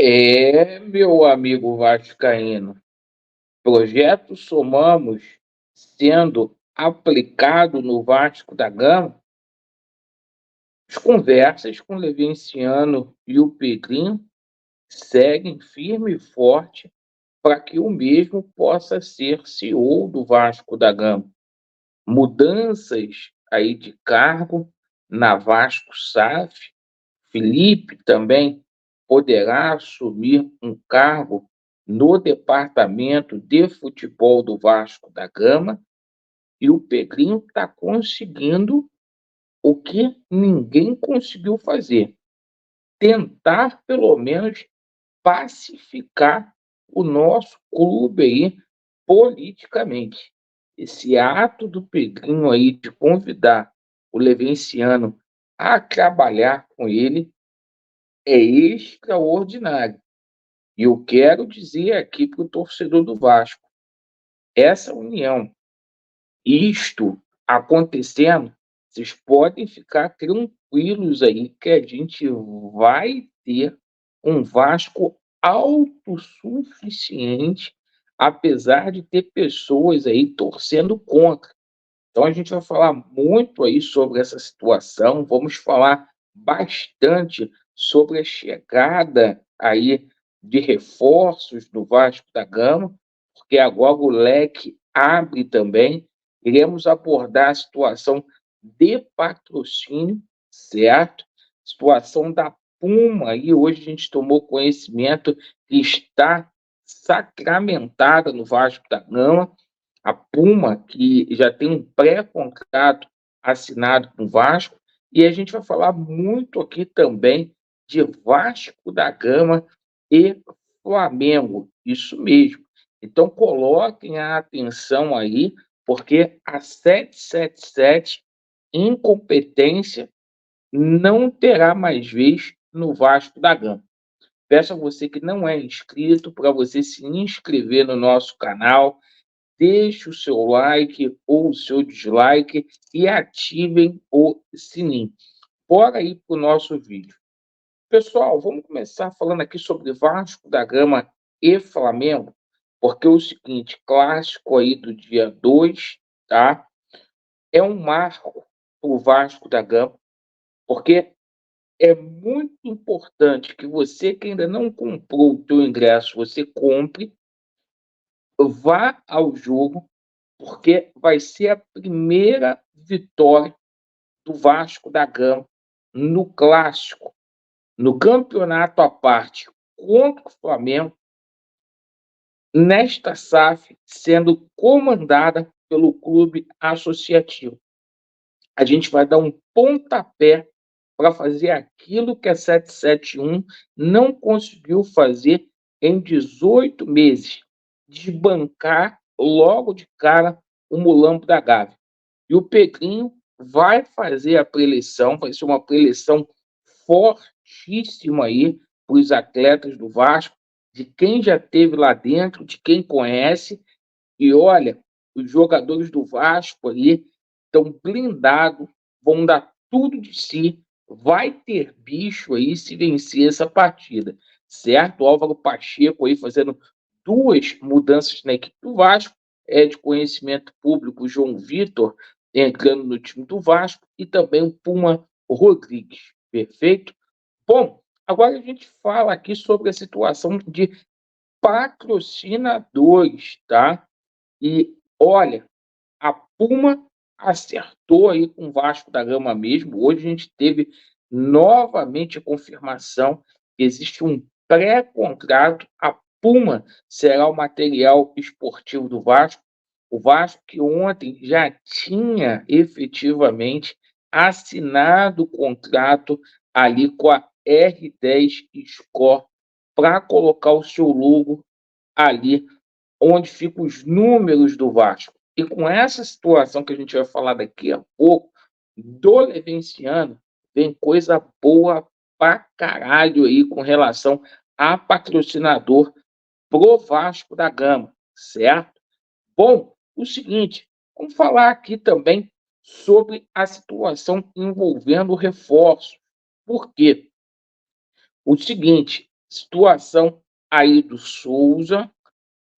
Meu amigo vascaíno, projeto Somamos sendo aplicado no Vasco da Gama, as conversas com o Levinciano e o Pedrinho seguem firme e forte para que o mesmo possa ser CEO do Vasco da Gama. Mudanças aí de cargo na Vasco SAF. Felipe também poderá assumir um cargo no departamento de futebol do Vasco da Gama, e o Pedrinho está conseguindo o que ninguém conseguiu fazer: tentar, pelo menos, pacificar o nosso clube aí politicamente. Esse ato do Pedrinho aí de convidar o Levenciano a trabalhar com ele é extraordinário. E eu quero dizer aqui para o torcedor do Vasco: essa união, isto acontecendo, vocês podem ficar tranquilos aí que a gente vai ter um Vasco autossuficiente, apesar de ter pessoas aí torcendo contra. Então a gente vai falar muito aí sobre essa situação, vamos falar bastante sobre a chegada aí de reforços do Vasco da Gama, porque agora o leque abre também. Iremos abordar a situação de patrocínio, certo? Situação da Puma, aí hoje a gente tomou conhecimento que está sacramentada no Vasco da Gama. A Puma, que já tem um pré-contrato assinado com o Vasco, e a gente vai falar muito aqui também de Vasco da Gama e Flamengo, isso mesmo. Então coloquem a atenção aí, porque a 777, incompetência, não terá mais vez no Vasco da Gama. Peço a você que não é inscrito para você se inscrever no nosso canal, deixe o seu like ou o seu dislike e ativem o sininho. Bora aí para o nosso vídeo. Pessoal, vamos começar falando aqui sobre Vasco da Gama e Flamengo, porque é o seguinte: clássico aí do dia 2, tá? É um marco para o Vasco da Gama, porque é muito importante que você que ainda não comprou o teu ingresso, você compre, vá ao jogo, porque vai ser a primeira vitória do Vasco da Gama no clássico, no campeonato à parte contra o Flamengo, nesta SAF, sendo comandada pelo clube associativo. A gente vai dar um pontapé para fazer aquilo que a 771 não conseguiu fazer em 18 meses, desbancar logo de cara o Mulambo da Gávea. E o Pedrinho vai fazer a preleção, vai ser uma preleção fortíssima aí para os atletas do Vasco, de quem já esteve lá dentro, de quem conhece. E olha, os jogadores do Vasco ali estão blindados, vão dar tudo de si, vai ter bicho aí se vencer essa partida, certo? O Álvaro Pacheco aí fazendo duas mudanças na equipe do Vasco, é de conhecimento público o João Vitor entrando no time do Vasco e também o Puma Rodrigues, perfeito? Bom, agora a gente fala aqui sobre a situação de patrocinadores, tá? E olha, a Puma acertou aí com o Vasco da Gama mesmo. Hoje a gente teve novamente a confirmação que existe um pré-contrato. A Puma será o material esportivo do Vasco. O Vasco que ontem já tinha efetivamente assinado o contrato ali com a R10 Score para colocar o seu logo ali onde ficam os números do Vasco. E com essa situação que a gente vai falar daqui a pouco, do Levenciano, vem coisa boa pra caralho aí com relação a patrocinador pro Vasco da Gama, certo? Bom, o seguinte, vamos falar aqui também sobre a situação envolvendo o reforço. Por quê? O seguinte, Situação aí do Souza,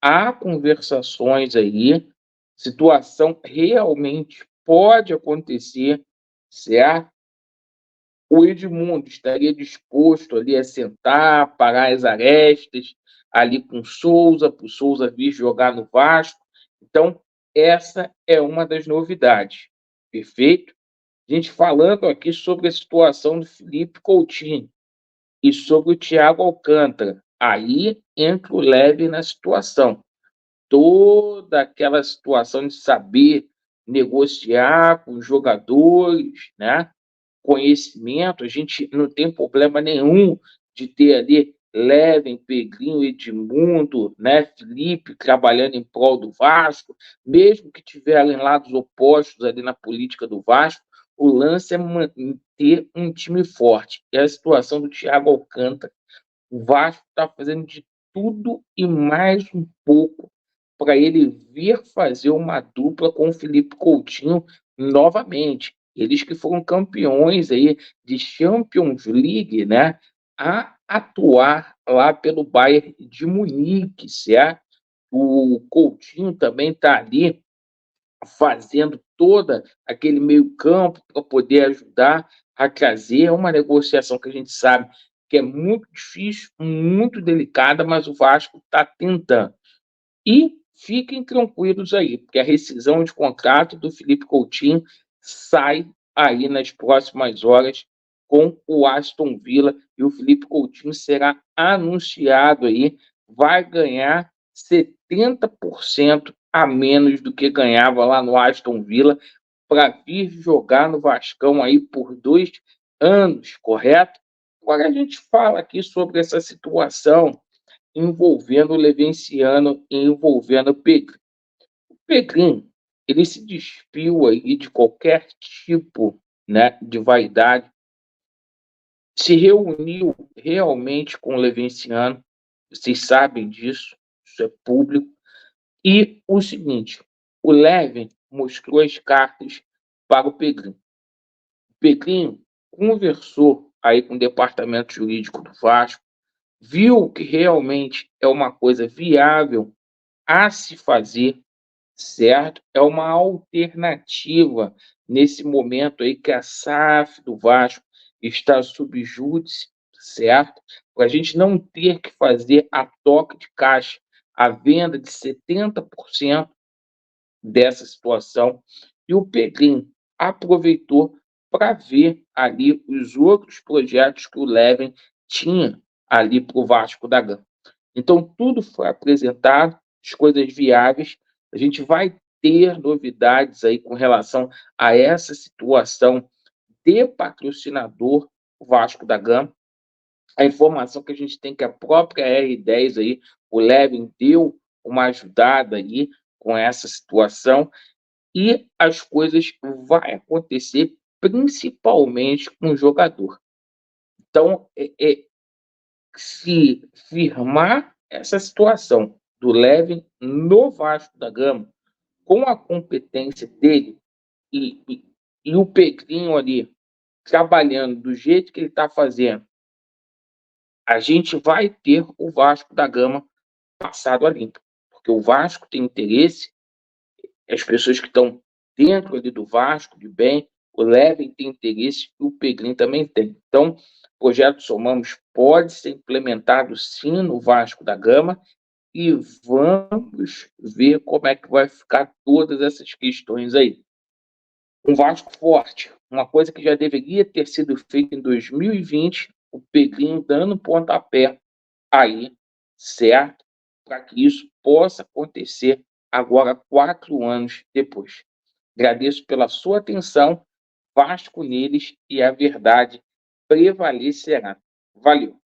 há conversações aí, situação realmente pode acontecer, certo? O Edmundo estaria disposto ali a sentar, parar as arestas ali com o Souza, para o Souza vir jogar no Vasco. Então, essa é uma das novidades, perfeito? A gente falando aqui sobre a situação do Felipe Coutinho e sobre o Thiago Alcântara. Aí entra o Leve na situação. Toda aquela situação de saber negociar com os jogadores, né? Conhecimento, a gente não tem problema nenhum de ter ali Leven, Pedrinho, Edmundo, né, Felipe trabalhando em prol do Vasco, mesmo que tiverem lados opostos ali na política do Vasco, o lance é manter um time forte. E a situação do Thiago Alcântara, o Vasco está fazendo de tudo e mais um pouco para ele vir fazer uma dupla com o Felipe Coutinho novamente. Eles que foram campeões aí de Champions League, né? A atuar lá pelo Bayern de Munique, certo? O Coutinho também está ali fazendo toda aquele meio campo para poder ajudar a trazer uma negociação que a gente sabe que é muito difícil, muito delicada, mas o Vasco está tentando. E fiquem tranquilos aí, porque a rescisão de contrato do Felipe Coutinho sai aí nas próximas horas com o Aston Villa e o Felipe Coutinho será anunciado aí, vai ganhar 70% a menos do que ganhava lá no Aston Villa para vir jogar no Vascão aí por 2 anos, correto? Agora a gente fala aqui sobre essa situação envolvendo o Levenciano e envolvendo o Pedro. O Pedrinho, ele se despiu aí de qualquer tipo, né, de vaidade, se reuniu realmente com o Levenciano, vocês sabem disso, isso é público. E o seguinte, o Leven mostrou as cartas para o Pedrinho. O Pedrinho conversou aí com o departamento jurídico do Vasco, viu que realmente é uma coisa viável a se fazer, certo? É uma alternativa nesse momento aí que a SAF do Vasco está sob júdice, certo? Para a gente não ter que fazer a toque de caixa a venda de 70% dessa situação. E o Pedrinho aproveitou para ver ali os outros projetos que o Leven tinha ali para o Vasco da Gama. Então, tudo foi apresentado, as coisas viáveis. A gente vai ter novidades aí com relação a essa situação de patrocinador Vasco da Gama. A informação que a gente tem que a própria R10 aí, o Levin deu uma ajudada aí com essa situação e as coisas vai acontecer principalmente com o jogador. Então, se firmar essa situação do Levin no Vasco da Gama, com a competência dele e, e, e o Pedrinho ali trabalhando do jeito que ele está fazendo, a gente vai ter o Vasco da Gama passado a limpo. Porque o Vasco tem interesse, as pessoas que estão dentro ali do Vasco, de bem, o Levin tem interesse e o Pedrinho também tem. Então, o projeto Somamos pode ser implementado sim no Vasco da Gama e vamos ver como é que vai ficar todas essas questões aí. Um Vasco forte, uma coisa que já deveria ter sido feita em 2020, o Pedrinho dando pontapé aí, certo? Para que isso possa acontecer agora, 4 anos depois. Agradeço pela sua atenção, Vasco neles e a verdade prevalecerá. Valeu!